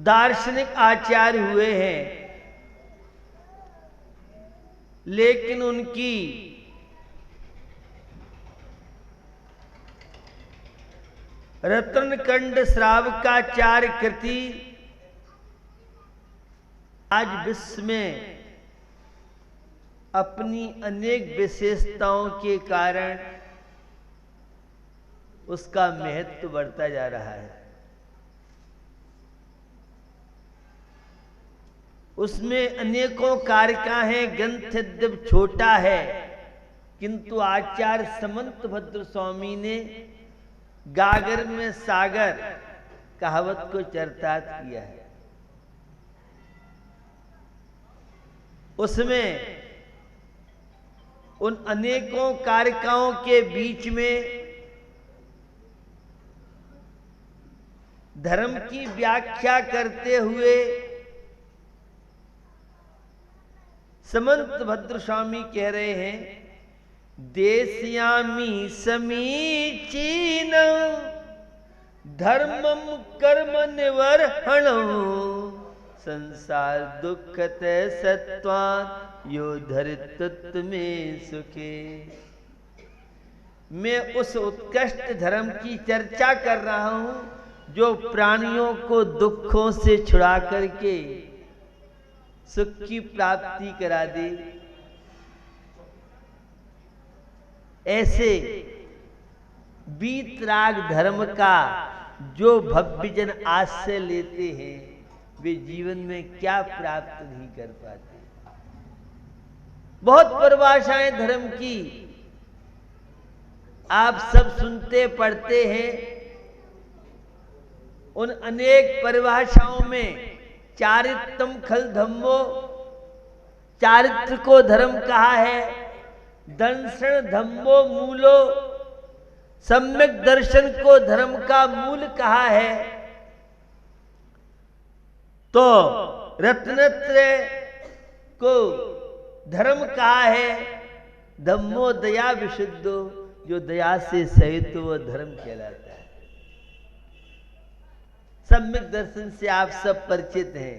दार्शनिक आचार्य हुए हैं, लेकिन उनकी रत्नकंड श्रावकाचार्य कृति आज विश्व में अपनी अनेक विशेषताओं के कारण उसका महत्व बढ़ता जा रहा है। उसमें अनेकों कारका हैं, ग्रंथ यद्यप छोटा है, किंतु आचार्य समंत भद्र स्वामी ने गागर में सागर कहावत को चरितार्थ किया है। उसमें उन अनेकों कारकाओं के बीच में धर्म की व्याख्या करते हुए समंत भद्र स्वामी कह रहे हैं, देशयामी समीचीन धर्मम कर्म निवर्हणं संसार दुखत सत्वान यो धरितत्व में सुखे। मैं उस उत्कृष्ट धर्म की चर्चा कर रहा हूं जो प्राणियों को दुखों से छुड़ा करके सुख की प्राप्ति करा दे। ऐसे वीतराग धर्म का जो भव्य जन आश्रय लेते हैं वे जीवन में क्या प्राप्त नहीं कर पाते। बहुत परिभाषाएं धर्म की आप सब सुनते पढ़ते हैं। उन अनेक परिभाषाओं में चारित्रम खल धम्मो, चारित्र को धर्म कहा है। दर्शन धम्मो मूलो, सम्यक दर्शन को धर्म का मूल कहा है। तो रत्नत्रय को धर्म कहा है। धम्मो दया विशुद्धो, जो दया से सहित वो धर्म कहलाता है। सम्यक दर्शन से आप सब परिचित हैं,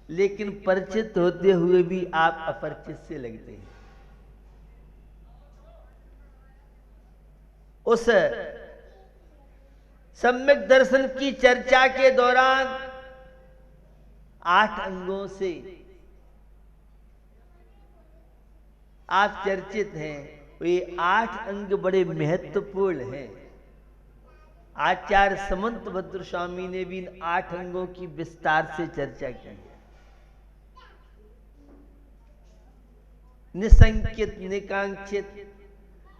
लेकिन परिचित होते हुए भी आप अपरिचित से लगते हैं। उस सम्यक दर्शन की चर्चा के दौरान 8 अंगों से आप चर्चित हैं। ये 8 अंग बड़े महत्वपूर्ण हैं। आचार्य समंत भद्र स्वामी ने भी इन 8 अंगों की विस्तार से चर्चा की है। निसंकित, निकांक्षित,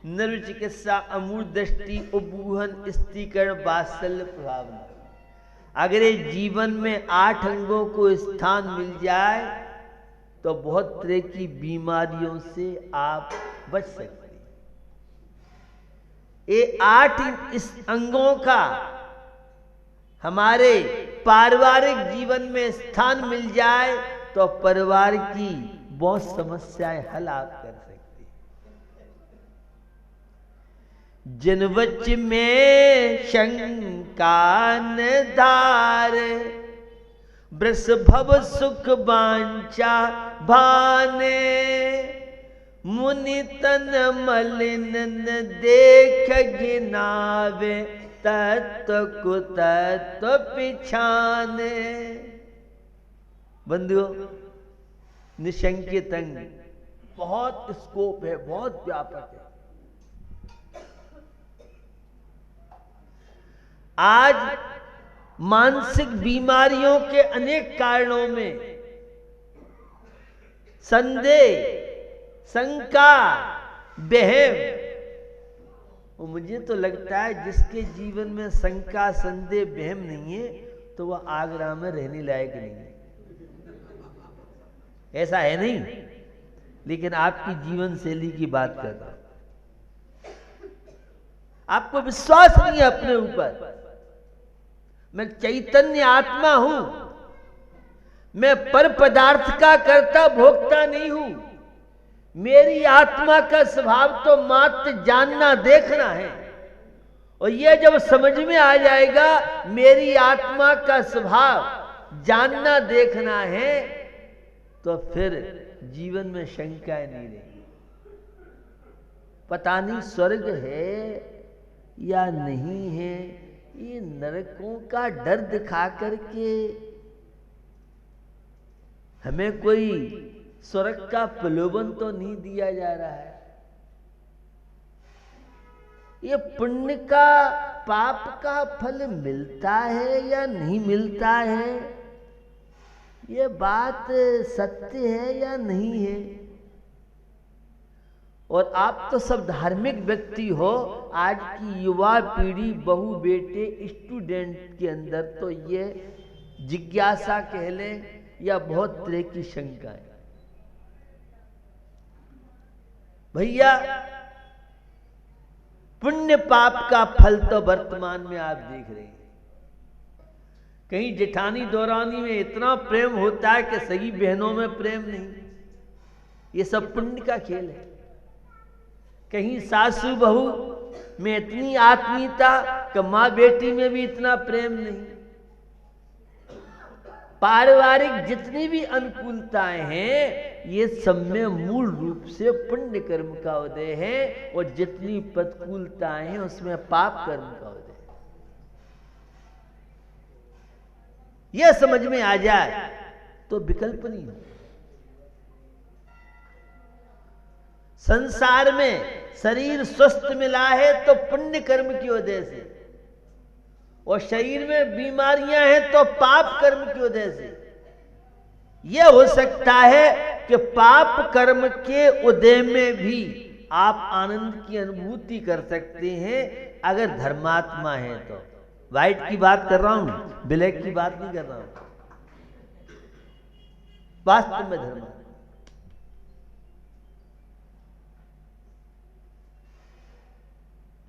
निर्विचिकित्सा, अमूल दृष्टि, उपगूहन, स्त्रीकरण, वात्सल्य, प्रभावना। अगर ये जीवन में 8 अंगों को स्थान मिल जाए तो बहुत तरह की बीमारियों से आप बच सकते हैं। ये 8 इस अंगों का हमारे पारिवारिक जीवन में स्थान मिल जाए तो परिवार की बहुत समस्याएं हल आप कर सकते हैं। जिनवच में शंका धार, वृषभव सुख वांछा भाने, मुनि तन मलिन देख गिनावे, तत्व कुतत्व पिछाने। बंधुओं, निशंकित अंग बहुत स्कोप है, बहुत व्यापक है। आज मानसिक बीमारियों के अनेक कारणों में संदेह, शंका, वहम, और मुझे तो लगता है जिसके जीवन में शंका, संदेह, वहम नहीं है तो वह आगरा में रहने लायक नहीं है। ऐसा है नहीं, लेकिन आपकी जीवन शैली की बात कर रहा हूं। आपको विश्वास नहीं है अपने ऊपर। मैं चैतन्य आत्मा हूं, मैं पर पदार्थ का कर्ता भोक्ता नहीं हूं। मेरी आत्मा का स्वभाव तो मात्र जानना, देखना है, और यह जब समझ में आ जाएगा मेरी आत्मा का स्वभाव जानना देखना है, तो फिर जीवन में शंका नहीं रहेगी। पता नहीं स्वर्ग है या नहीं है, ये नरकों का डर दिखा करके हमें कोई स्वर्ग का प्रलोभन तो नहीं दिया जा रहा है। ये पुण्य का पाप का फल मिलता है या नहीं मिलता है, ये बात सत्य है या नहीं है। और आप तो सब धार्मिक व्यक्ति हो, आज की युवा पीढ़ी, बहू बेटे, स्टूडेंट के अंदर तो ये जिज्ञासा कह लें या बहुत तरह की शंका है। भैया पुण्य पाप का फल तो वर्तमान में आप देख रहे हैं। कहीं जेठानी दौरानी में इतना प्रेम होता है कि सगी बहनों में प्रेम नहीं, ये सब पुण्य का खेल है। कहीं सासू बहू में इतनी आत्मीयता कि मां बेटी में भी इतना प्रेम नहीं। पारिवारिक जितनी भी अनुकूलताएं हैं, ये सब में मूल रूप से पुण्य कर्म का उदय है, और जितनी प्रतिकूलताएं हैं उसमें पाप कर्म का उदय है। यह समझ में आ जाए तो विकल्प नहीं हो। संसार में शरीर स्वस्थ मिला है तो पुण्य कर्म की वजह से, और शरीर में बीमारियां हैं तो पाप कर्म की वजह से। यह हो सकता है कि पाप कर्म के उदय में भी आप आनंद की अनुभूति कर सकते हैं अगर धर्मात्मा है तो। व्हाइट की बात कर रहा हूं, ब्लैक की बात नहीं कर रहा हूं, वास्तव में धर्म।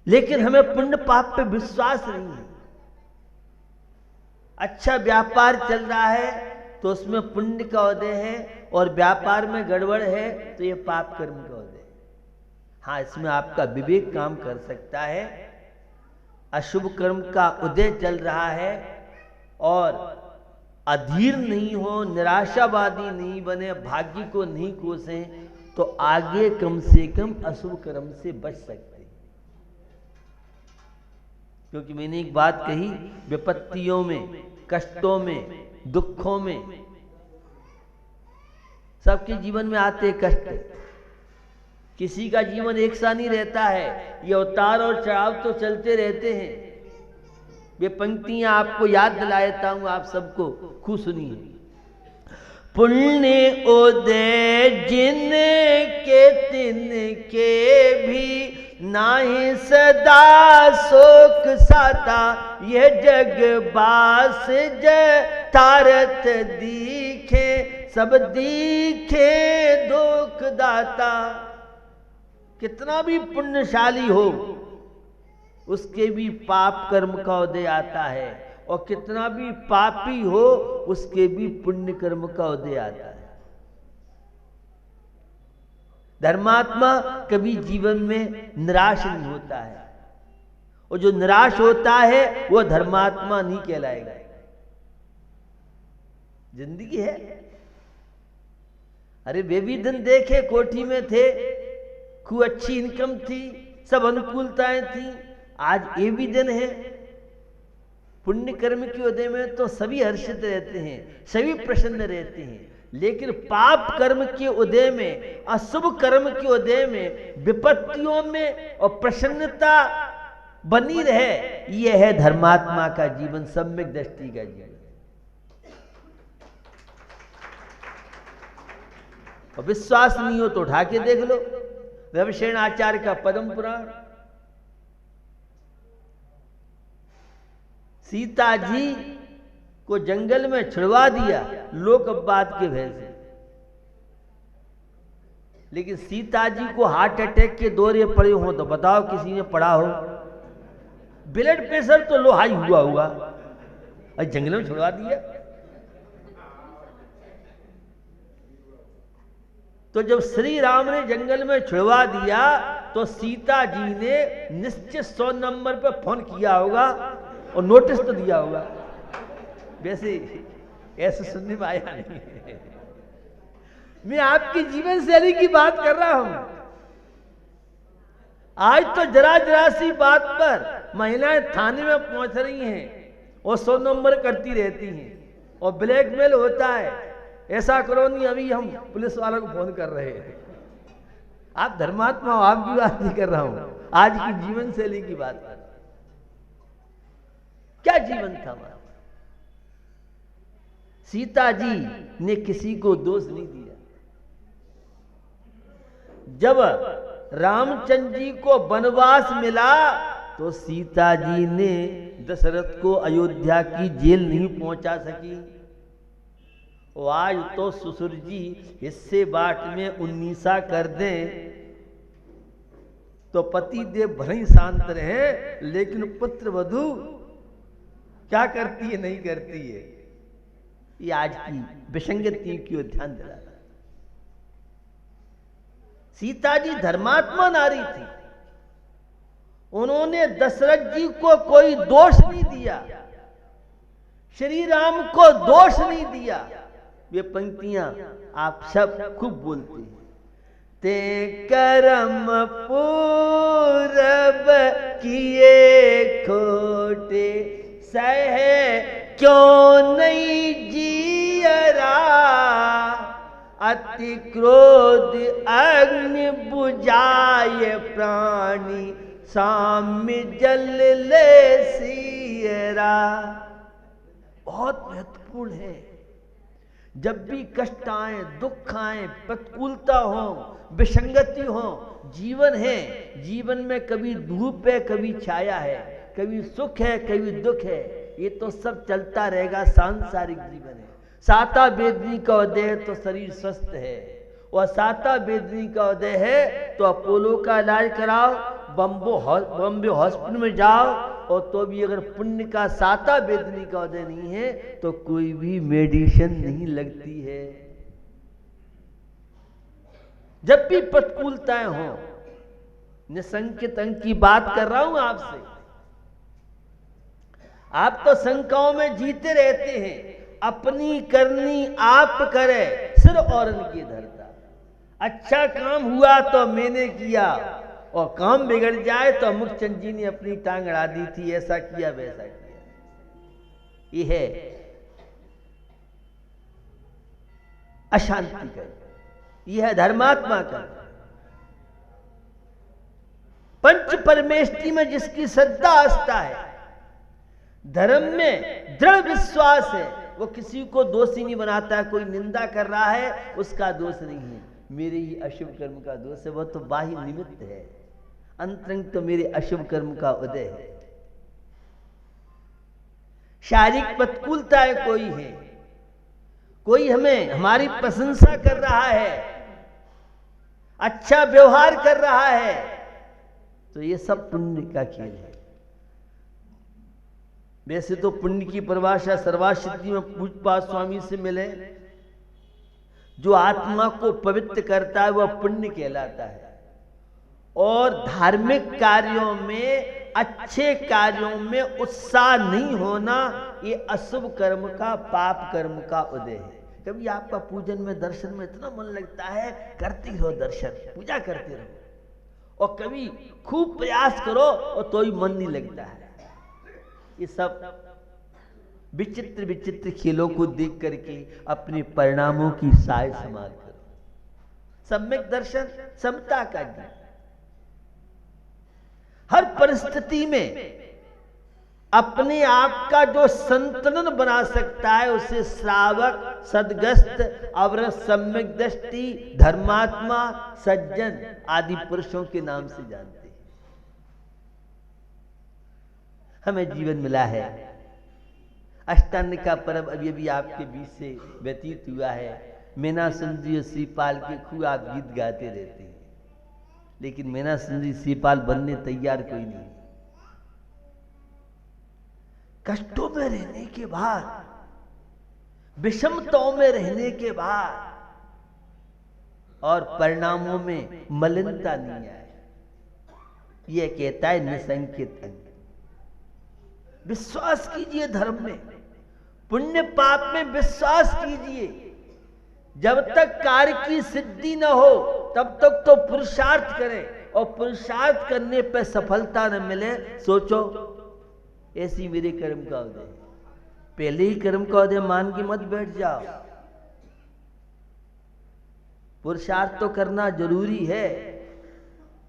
लेकिन हमें पुण्य पाप पे विश्वास नहीं है। अच्छा व्यापार चल रहा है तो उसमें पुण्य का उदय है, और व्यापार में गड़बड़ है तो ये पाप कर्म का उदय है। हाँ, इसमें आपका विवेक काम कर सकता है। अशुभ कर्म का उदय चल रहा है और अधीर नहीं हो, निराशावादी नहीं बने, भाग्य को नहीं कोसें, तो आगे कम से कम अशुभ कर्म से बच सकते। क्योंकि मैंने एक बात कही, विपत्तियों में, कष्टों में, दुखों में, सबके जीवन में आते कष्ट। किसी का जीवन एक सा नहीं रहता है, ये उतार और चढ़ाव तो चलते रहते हैं। ये पंक्तियां आपको याद दिला देता हूं, आप सबको खूब सुनिए। पुण्य उदय जिन के तिन के भी, नाही सदा शोक साता, यह जग बास जय तारत दीखे, सब दीखे दुख दाता। कितना भी पुण्यशाली हो उसके भी पाप कर्म का उदय आता है, और कितना भी पापी हो उसके भी पुण्य कर्म का उदय आता है। धर्मात्मा कभी जीवन में निराश नहीं होता है, और जो निराश होता है वो धर्मात्मा नहीं कहलाएगा। जिंदगी है। अरे वे भी दिन देखे, कोठी में थे, खूब अच्छी इनकम थी, सब अनुकूलताएं थी। आज ये भी दिन है। पुण्य कर्म के उदय में तो सभी हर्षित रहते हैं, सभी प्रसन्न रहते हैं, लेकिन पाप कर्म के उदय में, अशुभ कर्म के उदय में, विपत्तियों में और प्रसन्नता बनी रहे, यह है धर्मात्मा का जीवन, सम्यक दृष्टि का जीवन। और विश्वास नहीं हो तो उठा के देख लो, रविशेन आचार्य का पद्म पुराण। सीता जी को जंगल में छिड़वा दिया लोक अपवाद के भय से, लेकिन सीता जी को हार्ट अटैक के दौरे पड़े हो तो बताओ किसी ने पड़ा हो? ब्लड प्रेशर तो लो हाई हुआ होगा, और जंगल में छिड़वा दिया। तो जब श्री राम ने जंगल में छिड़वा दिया तो सीता जी ने निश्चित 100 नंबर पर फोन किया होगा और नोटिस तो दिया होगा। वैसे ऐसे सुनने में आया नहीं। मैं आपकी जीवन शैली की बात कर रहा हूं। आज तो जरा जरा सी बात पर महिलाएं थाने में पहुंच रही हैं और 100 नंबर करती रहती हैं और ब्लैकमेल होता है, ऐसा करो नहीं, अभी हम पुलिस वालों को फोन कर रहे हैं। आप धर्मात्मा हो, आपकी बात नहीं कर रहा हूं, आज की जीवन शैली की बात कर रहा हूं। क्या जीवन था हमारा। सीता जी ने किसी को दोष नहीं दिया। जब रामचंद्र जी को वनवास मिला तो सीता जी ने दशरथ को अयोध्या की जेल नहीं पहुंचा सकी। और आज तो ससुर जी हिस्से बाट में 19 कर दें तो पति देव भले ही शांत रहे, लेकिन पुत्र वधू क्या करती है, नहीं करती है। ये आज की विसंगति की ओर ध्यान दिला रहा। सीता जी धर्मात्मा नारी थी। उन्होंने दशरथ जी को कोई दोष नहीं दिया, श्री राम को दोष नहीं दिया। ये पंक्तियां आप सब खूब बोलते हैं। ते कर्म पूरब किए खोटे, सह क्यों नहीं जियरा, अति क्रोध अग्नि बुझाए प्राणी, साम्य जल ले सियरा। बहुत महत्वपूर्ण है। जब भी कष्ट आए, दुख आए, प्रतिकूलता हो, विसंगति हो, जीवन है, जीवन में कभी धूप है, कभी छाया है, कभी सुख है, कभी दुख है, ये तो सब चलता रहेगा। सांसारिक जीवन है। साता वेदनी का उदय है तो शरीर स्वस्थ है, और साता वेदनी का उदय है तो अपोलो का इलाज कराओ, बॉम्बे हॉस्पिटल में जाओ, और तो भी अगर पुण्य का साता वेदनी का उदय नहीं है तो कोई भी मेडिसिन नहीं लगती है। जब भी प्रतिकूलताएं हो, निसंकित अंक की बात कर रहा हूं आपसे, आप तो शंकाओं में जीते रहते हैं। अपनी करनी आप करे, सिर औरन की धरता। अच्छा काम हुआ तो मैंने किया, और काम बिगड़ जाए तो मुखचंद जी ने अपनी टांग अड़ा दी थी, ऐसा किया वैसा किया। ये है अशांति का, यह है धर्मात्मा का। पंच परमेष्टि में जिसकी श्रद्धा आस्था है, धर्म में दृढ़ विश्वास है, वो किसी को दोषी नहीं बनाता है। कोई निंदा कर रहा है, उसका दोष नहीं है, मेरे ही अशुभ कर्म का दोष है। वह तो बाह्य निमित्त है, अंतरंग तो मेरे अशुभ कर्म का उदय है। शारीरिक प्रतिकूलताएं कोई है, कोई हमें हमारी प्रशंसा कर रहा है, अच्छा व्यवहार कर रहा है, तो ये सब पुण्य का खेल है। वैसे तो पुण्य की परिभाषा सर्वासिद्धि में पूज्यपाद स्वामी से मिले, जो आत्मा को पवित्र करता है वह पुण्य कहलाता है। और धार्मिक कार्यों में, अच्छे कार्यों में उत्साह नहीं होना, ये अशुभ कर्म का, पाप कर्म का उदय है। कभी आपका पूजन में, दर्शन में इतना मन लगता है, करते रहो दर्शन, पूजा करते रहो, और कभी खूब प्रयास करो और तो ही मन नहीं लगता है। ये सब विचित्र विचित्र खेलों को देख करके अपने परिणामों की साय समाल करो। सम्यक दर्शन, समता का ज्ञान, हर परिस्थिति में अपने आप का जो संतुलन बना सकता है, उसे श्रावक, सदगस्त, अवरत, सम्यक दृष्टि, धर्मात्मा, सज्जन आदि पुरुषों के नाम से जानते हैं। हमें जीवन मिला है, अष्टांग का पर्व अभी अभी आपके बीच से व्यतीत हुआ है। मीना सुंदरी और श्रीपाल के खूब आप गीत गाते रहते हैं, लेकिन मीना सुंदरी श्रीपाल बनने तैयार कोई नहीं। कष्टों में रहने के बाद, विषमताओं में रहने के बाद, और परिणामों में मलिनता नहीं आए, यह कहता है निसंकित अंग। विश्वास कीजिए धर्म में, पुण्य पाप में विश्वास कीजिए। जब तक कार्य की सिद्धि न हो तब तक तो पुरुषार्थ करें, और पुरुषार्थ करने पर सफलता न मिले, सोचो ऐसी मेरे कर्म का उदय। पहले ही कर्म का उदय मान के मत बैठ जाओ। पुरुषार्थ तो करना जरूरी है।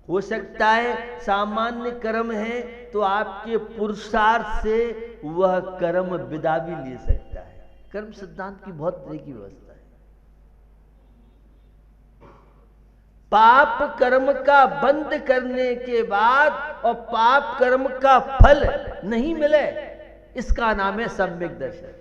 हो सकता है सामान्य कर्म है तो आपके पुरुषार्थ से वह कर्म विदा भी ले सकता है। कर्म सिद्धांत की बहुत तरह की व्यवस्था है। पाप कर्म का बंद करने के बाद और पाप कर्म का फल नहीं मिले, इसका नाम है सम्यक दर्शन।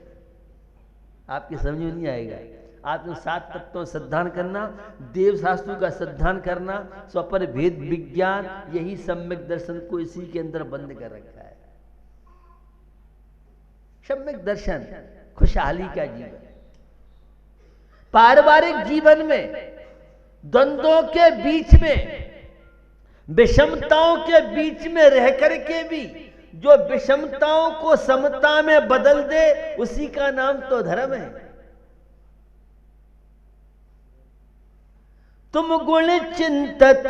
आपकी समझ में नहीं आएगा। आपने 7 तत्वों सिद्धांत करना, देव शास्त्रों का सिद्धांत करना, स्वपर भेद विज्ञान, यही सम्यक दर्शन को इसी के अंदर बंद कर रखा है। सम्यक दर्शन खुशहाली का जीवन। पारिवारिक जीवन में द्वंद्वों के बीच में, विषमताओं के बीच में रह करके भी जो विषमताओं को समता में बदल दे, उसी का नाम तो धर्म है। तुम गुण चिंतत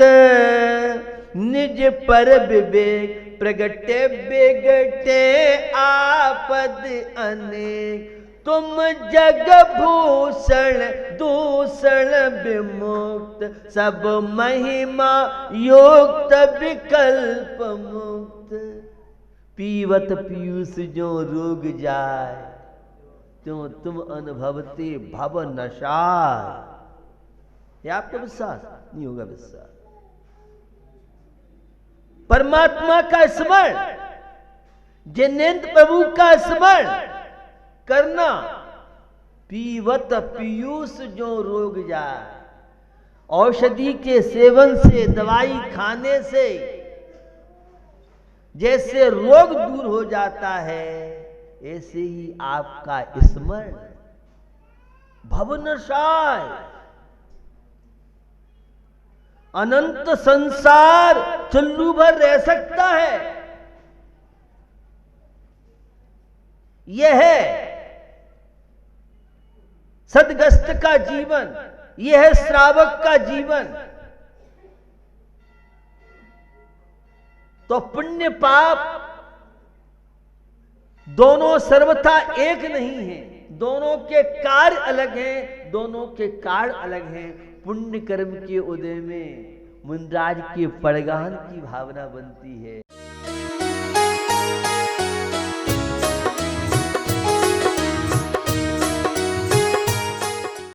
निज पर विवेक, प्रगटे बेगटे आपद अनेक। तुम जग भूषण दूषण विमुक्त, सब महिमा युक्त विकल्प मुक्त। पीवत पीयूष जो रोग जाय, त्यों तुम अनुभवते भव नशाय। ये आपका विश्वास नहीं होगा। विश्वास परमात्मा का स्मरण, जिनेन्द्र प्रभु का स्मरण करना। पीवत पीयूष जो रोग जाए, औषधि के सेवन से, दवाई खाने से जैसे रोग दूर हो जाता है, ऐसे ही आपका स्मरण भवनशाय। अनंत संसार चुल्लू भर रह सकता है। यह है सदगस्त का जीवन, यह है श्रावक का जीवन। तो पुण्य पाप दोनों सर्वथा एक नहीं है, दोनों के कार्य अलग हैं, दोनों के कार्य अलग हैं। पुण्य कर्म के उदय में मुनराज के परगान की भावना बनती है।